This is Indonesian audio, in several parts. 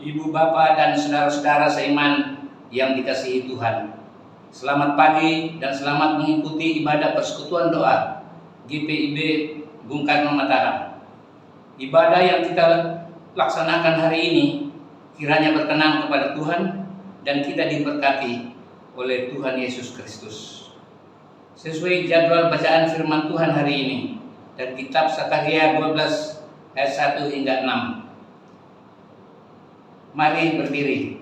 Ibu Bapak dan saudara-saudara seiman yang dikasihi Tuhan. Selamat pagi dan selamat mengikuti ibadah persekutuan doa GPIB Bung Karno Mataram. Ibadah yang kita laksanakan hari ini kiranya berkenan kepada Tuhan dan kita diberkati oleh Tuhan Yesus Kristus. Sesuai jadwal bacaan firman Tuhan hari ini dari kitab Sakaria 12 ayat 1 hingga 6. Mari berdiri.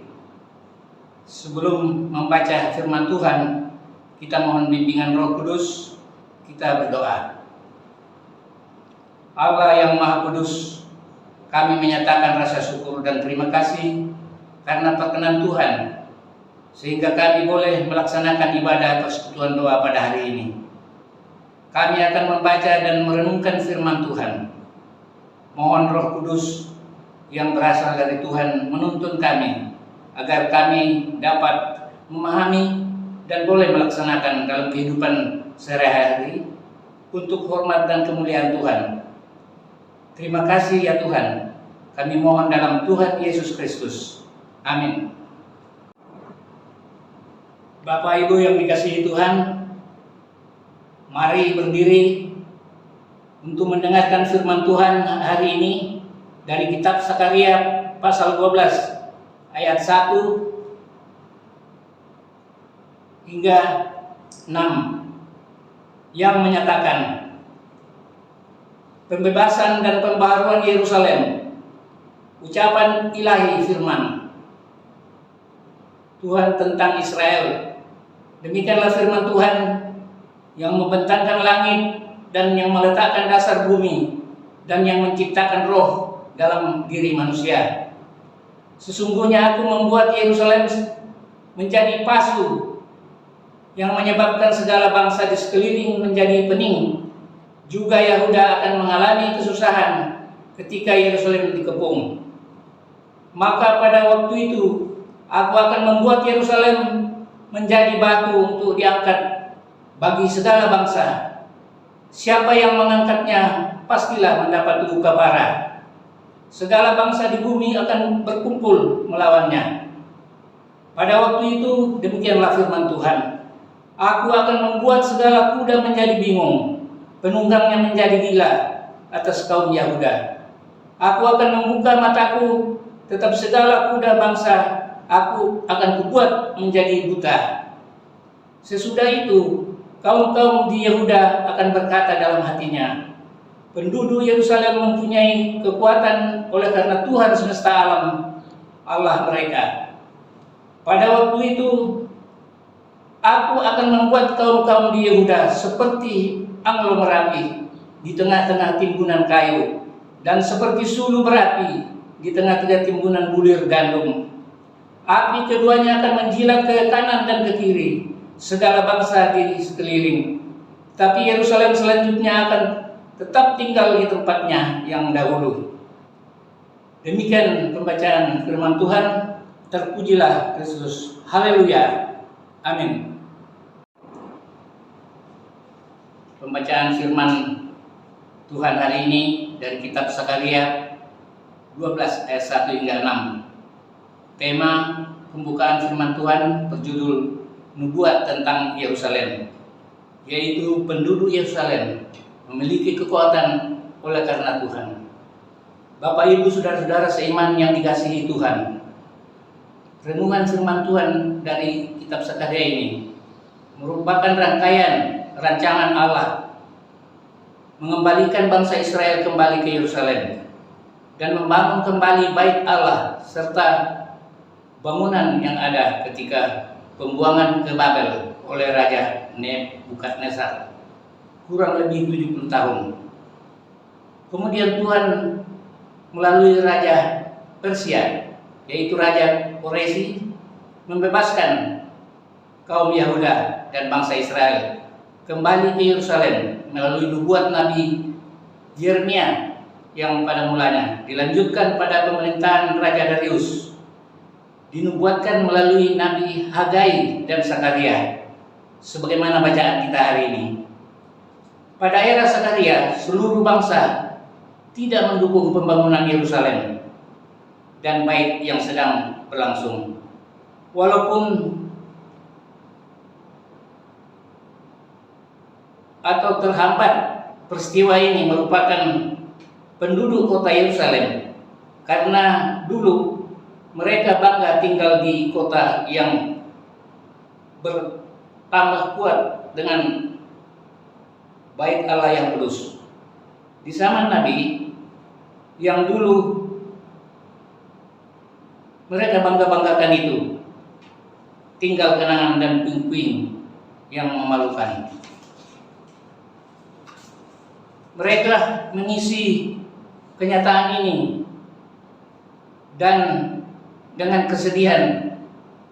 Sebelum membaca firman Tuhan, kita mohon bimbingan Roh Kudus, kita berdoa. Allah yang Maha Kudus, kami menyatakan rasa syukur dan terima kasih karena perkenan Tuhan, sehingga kami boleh melaksanakan ibadah persekutuan doa pada hari ini. Kami akan membaca dan merenungkan firman Tuhan. Mohon Roh Kudus yang berasal dari Tuhan menuntun kami, agar kami dapat memahami dan boleh melaksanakan dalam kehidupan sehari-hari untuk hormat dan kemuliaan Tuhan. Terima kasih ya Tuhan, kami mohon dalam Tuhan Yesus Kristus. Amin. Bapak Ibu yang dikasihi Tuhan, mari berdiri untuk mendengarkan firman Tuhan hari ini dari kitab Sakaria pasal 12 ayat 1 hingga 6 yang menyatakan pembebasan dan pembaharuan Yerusalem. Ucapan ilahi firman Tuhan tentang Israel. Demikianlah firman Tuhan yang membentangkan langit dan yang meletakkan dasar bumi dan yang menciptakan roh dalam diri manusia. Sesungguhnya aku membuat Yerusalem menjadi pasu yang menyebabkan segala bangsa di sekeliling menjadi pening. Juga Yahuda akan mengalami kesusahan ketika Yerusalem dikepung. Maka pada waktu itu aku akan membuat Yerusalem menjadi batu untuk diangkat bagi segala bangsa. Siapa yang mengangkatnya pastilah mendapat luka parah. Segala bangsa di bumi akan berkumpul melawannya. Pada waktu itu demikianlah firman Tuhan. Aku akan membuat segala kuda menjadi bingung, penunggangnya menjadi gila atas kaum Yahuda. Aku akan membuka mataku, tetap segala kuda bangsa aku akan kubuat menjadi buta. Sesudah itu kaum-kaum di Yehuda akan berkata dalam hatinya, penduduk Yerusalem mempunyai kekuatan oleh karena Tuhan semesta alam, Allah mereka. Pada waktu itu, aku akan membuat kaum-kaum di Yehuda seperti aglomerasi di tengah-tengah timbunan kayu, dan seperti sulu berapi di tengah-tengah timbunan bulir gandum. Api keduanya akan menjilat ke kanan dan ke kiri segala bangsa di sekeliling. Tapi Yerusalem selanjutnya akan tetap tinggal di tempatnya yang dahulu. Demikian pembacaan firman Tuhan. Terpujilah Kristus. Haleluya. Amin. Pembacaan firman Tuhan hari ini dari kitab Sakaria 12 ayat 1 hingga 6. Tema pembukaan firman Tuhan berjudul Nubuat tentang Yerusalem, yaitu penduduk Yerusalem memiliki kekuatan oleh karena Tuhan. Bapak Ibu saudara-saudara seiman yang dikasihi Tuhan, renungan firman Tuhan dari kitab Sakaria ini merupakan rangkaian rancangan Allah mengembalikan bangsa Israel kembali ke Yerusalem dan membangun kembali bait Allah serta bangunan yang ada ketika pembuangan ke Babel oleh Raja Nebukadnezar kurang lebih 70 tahun. Kemudian Tuhan melalui Raja Persia, yaitu Raja Koresi, membebaskan kaum Yahuda dan bangsa Israel kembali ke Yerusalem melalui nubuat Nabi Yeremia yang pada mulanya dilanjutkan pada pemerintahan Raja Darius, dinubuatkan melalui Nabi Hagai dan Sakaria, sebagaimana bacaan kita hari ini. Pada era Sakaria, seluruh bangsa tidak mendukung pembangunan Yerusalem. dan baik yang sedang berlangsung. Walaupun atau terhambat, peristiwa ini merupakan penduduk kota Yerusalem, karena dulu mereka bangga tinggal di kota yang bertambah kuat dengan bait Allah yang kudus. Di zaman Nabi yang dulu mereka bangga-banggakan itu, tinggal kenangan dan puing-puing yang memalukan. Mereka mengisi kenyataan ini dan dengan kesedihan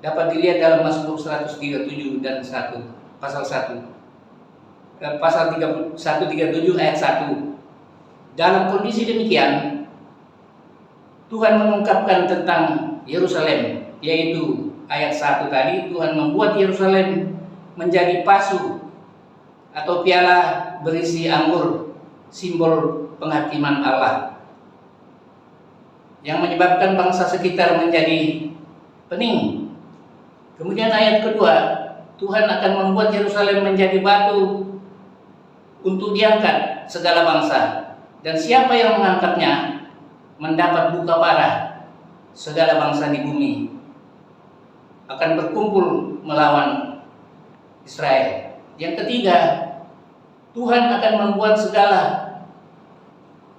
dapat dilihat dalam Mazmur 137 dan 1 pasal 1 pasal 137 ayat 1. Dalam kondisi demikian, Tuhan mengungkapkan tentang Yerusalem, yaitu ayat 1 tadi, Tuhan membuat Yerusalem menjadi pasu atau piala berisi anggur, simbol penghakiman Allah, yang menyebabkan bangsa sekitar menjadi pening. Kemudian ayat kedua, Tuhan akan membuat Yerusalem menjadi batu untuk diangkat segala bangsa, dan siapa yang mengangkatnya mendapat duka parah. Segala bangsa di bumi akan berkumpul melawan Israel. Yang ketiga, Tuhan akan membuat segala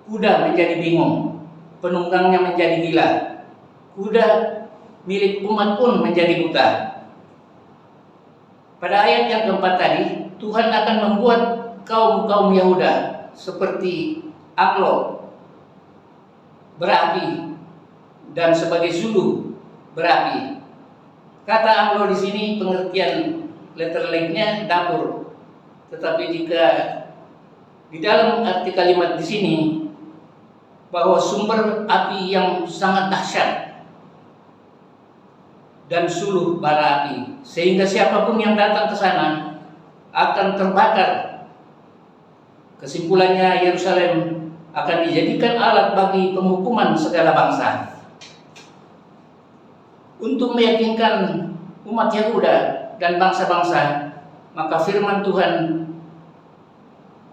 kuda menjadi bingung, penunggangnya menjadi gila, kuda milik umat pun menjadi buta. Pada ayat yang keempat tadi, Tuhan akan membuat kaum Yahuda seperti anglo berapi dan sebagai sulu berapi. Kata anglo di sini pengertian letter lainnya dapur, tetapi jika di dalam arti kalimat di sini bahwa sumber api yang sangat dahsyat dan suluh bara api, sehingga siapapun yang datang ke sana akan terbakar. Kesimpulannya, Yerusalem akan dijadikan alat bagi penghukuman segala bangsa. Untuk meyakinkan umat Yehuda dan bangsa-bangsa, maka firman Tuhan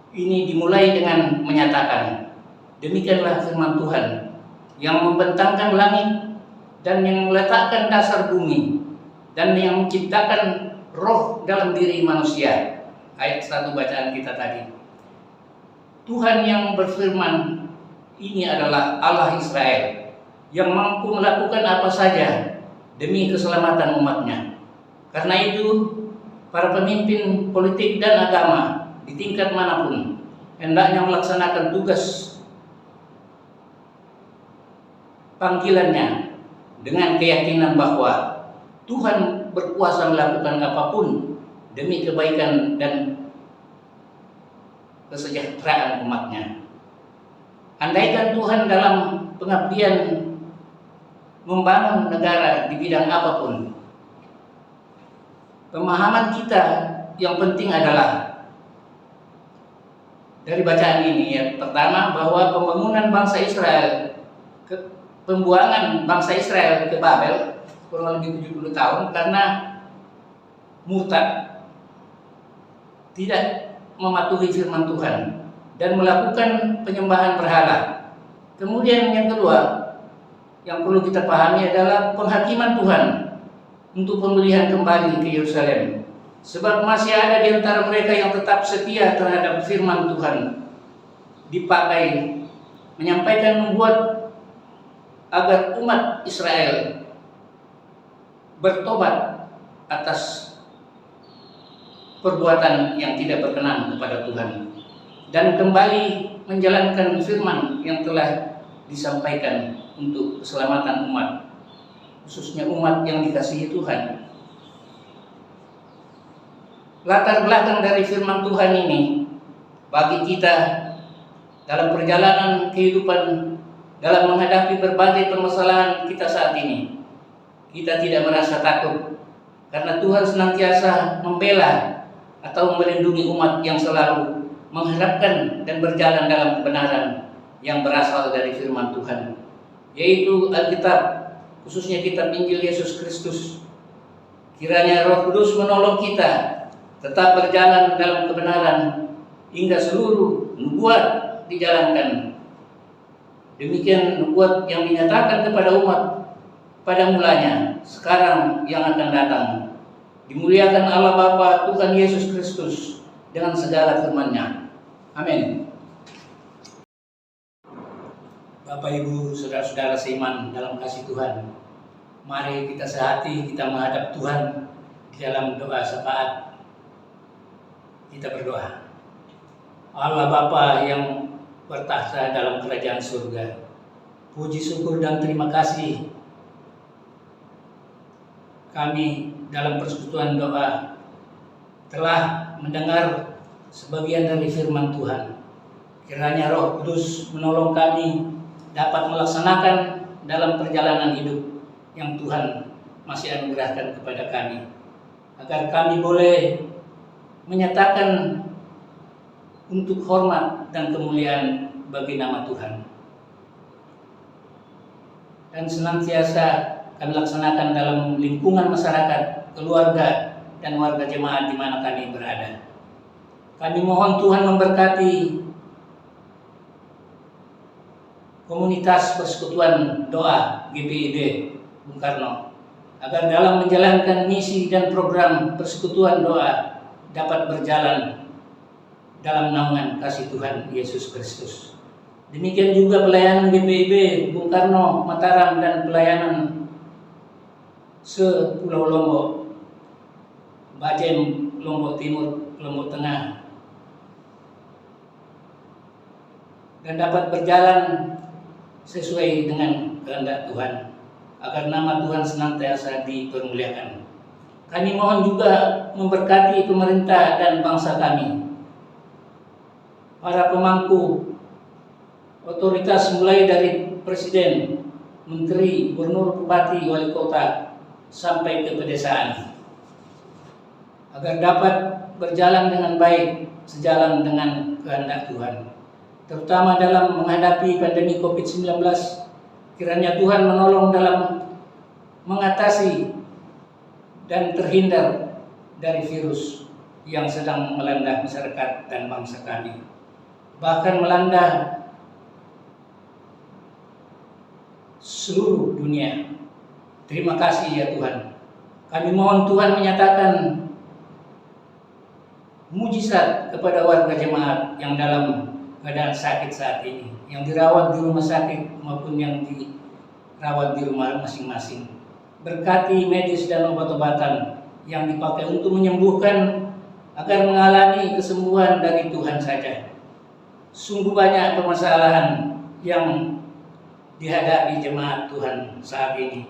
ini dimulai dengan menyatakan, demikianlah firman Tuhan yang membentangkan langit dan yang meletakkan dasar bumi dan yang menciptakan roh dalam diri manusia. Ayat 1 bacaan kita tadi. Tuhan yang berfirman ini adalah Allah Israel yang mampu melakukan apa saja demi keselamatan umatnya. Karena itu, para pemimpin politik dan agama di tingkat manapun hendaknya melaksanakan tugas panggilannya dengan keyakinan bahwa Tuhan berkuasa melakukan apapun demi kebaikan dan kesejahteraan umatnya. Andaikan Tuhan dalam pengabdian membangun negara di bidang apapun, pemahaman kita yang penting adalah dari bacaan ini, ya, pertama bahwa pembangunan bangsa Israel, pembuangan bangsa Israel ke Babel kurang lebih 70 tahun karena murtad, tidak mematuhi firman Tuhan dan melakukan penyembahan berhala. Kemudian yang kedua yang perlu kita pahami adalah penghakiman Tuhan untuk pemulihan kembali ke Yerusalem, sebab masih ada di antara mereka yang tetap setia terhadap firman Tuhan, dipakai menyampaikan, membuat agar umat Israel bertobat atas perbuatan yang tidak berkenan kepada Tuhan dan kembali menjalankan firman yang telah disampaikan untuk keselamatan umat, khususnya umat yang dikasihi Tuhan. Latar belakang dari firman Tuhan ini bagi kita dalam perjalanan kehidupan, dalam menghadapi berbagai permasalahan kita saat ini, kita tidak merasa takut karena Tuhan senantiasa membela atau melindungi umat yang selalu mengharapkan dan berjalan dalam kebenaran yang berasal dari firman Tuhan. yaitu Alkitab, khususnya kitab Injil Yesus Kristus. Kiranya Roh Kudus menolong kita tetap berjalan dalam kebenaran hingga seluruh nubuat dijalankan. Demikian nubuat yang dinyatakan kepada umat pada mulanya, sekarang yang akan datang. Dimuliakan Allah Bapa Tuhan Yesus Kristus dengan segala firman-Nya. Amin. Bapak Ibu, saudara-saudara seiman dalam kasih Tuhan, mari kita sehati, kita menghadap Tuhan di dalam doa syafaat. Kita berdoa. Allah Bapa yang bertahta dalam kerajaan surga, puji syukur dan terima kasih kami dalam persekutuan doa telah mendengar sebagian dari firman Tuhan. Kiranya Roh Kudus menolong kami dapat melaksanakan dalam perjalanan hidup yang Tuhan masih anugerahkan kepada kami, agar kami boleh menyatakan untuk hormat dan kemuliaan bagi nama Tuhan, dan senantiasa kami laksanakan dalam lingkungan masyarakat, keluarga, dan warga jemaat di mana kami berada. Kami mohon Tuhan memberkati komunitas persekutuan doa GPID Bung Karno, agar dalam menjalankan misi dan program persekutuan doa dapat berjalan dalam naungan kasih Tuhan Yesus Kristus. Demikian juga pelayanan GPIB Bung Karno Mataram dan pelayanan se-Pulau Lombok, Bajem, Lombok Timur, Lombok Tengah, dan dapat berjalan sesuai dengan kehendak Tuhan, agar nama Tuhan senantiasa dipermuliakan. Kami mohon juga memberkati pemerintah dan bangsa kami, para pemangku otoritas mulai dari Presiden, Menteri, Gubernur, Bupati, Wali Kota, sampai ke pedesaan, agar dapat berjalan dengan baik sejalan dengan kehendak Tuhan, terutama dalam menghadapi pandemi COVID-19. Kiranya Tuhan menolong dalam mengatasi dan terhindar dari virus yang sedang melanda masyarakat dan bangsa kami, bahkan melanda seluruh dunia. Terima kasih ya Tuhan. Kami mohon Tuhan menyatakan mujizat kepada warga jemaat yang dalam keadaan sakit saat ini, yang dirawat di rumah sakit maupun yang dirawat di rumah masing-masing. Berkati medis dan obat-obatan yang dipakai untuk menyembuhkan, agar mengalami kesembuhan dari Tuhan saja. Sungguh banyak permasalahan yang dihadapi jemaat Tuhan saat ini,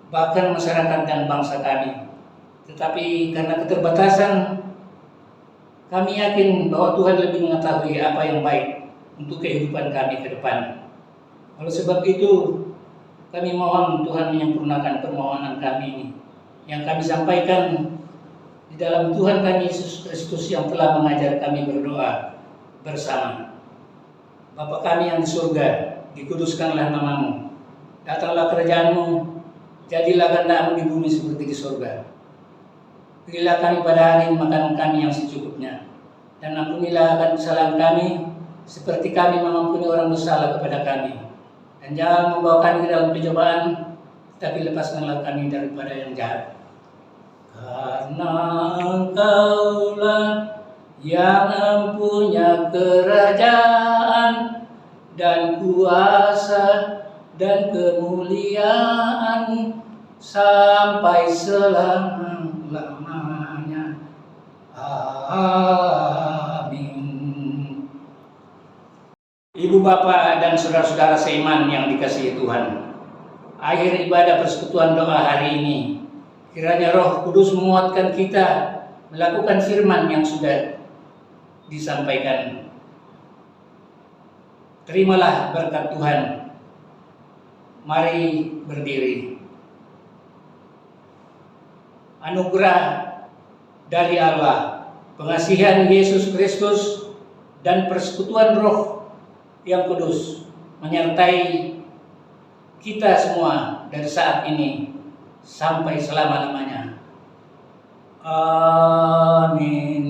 bahkan masyarakat dan bangsa kami. Tetapi karena keterbatasan, kami yakin bahwa Tuhan lebih mengetahui apa yang baik untuk kehidupan kami ke depan. Oleh sebab itu, kami mohon Tuhan menyempurnakan permohonan kami ini, yang kami sampaikan di dalam Tuhan kami Yesus Kristus yang telah mengajar kami berdoa bersama. Bapa kami yang di surga, dikuduskanlah namamu, datanglah kerajaan-Mu, jadilah kehendak-Mu di bumi seperti di surga. Berilah kami pada hari ini makanan kami yang secukupnya, dan ampunilah akan kesalahan kami, seperti kami mengampuni orang bersalah kepada kami. Dan jangan membawa kami ke dalam pencobaan, tapi lepaskanlah kami daripada yang jahat. Karena Engkaulah yang mempunyai kerajaan dan kuasa dan kemuliaan sampai selama-lamanya. Amin. Ibu bapak dan saudara-saudara seiman yang dikasihi Tuhan, akhir ibadah persekutuan doa hari ini, kiranya Roh Kudus menguatkan kita melakukan firman yang sudah disampaikan. Terimalah berkat Tuhan. Mari berdiri. Anugerah dari Allah, pengasihan Yesus Kristus, dan persekutuan Roh yang Kudus menyertai kita semua dari saat ini sampai selama-lamanya. Amin.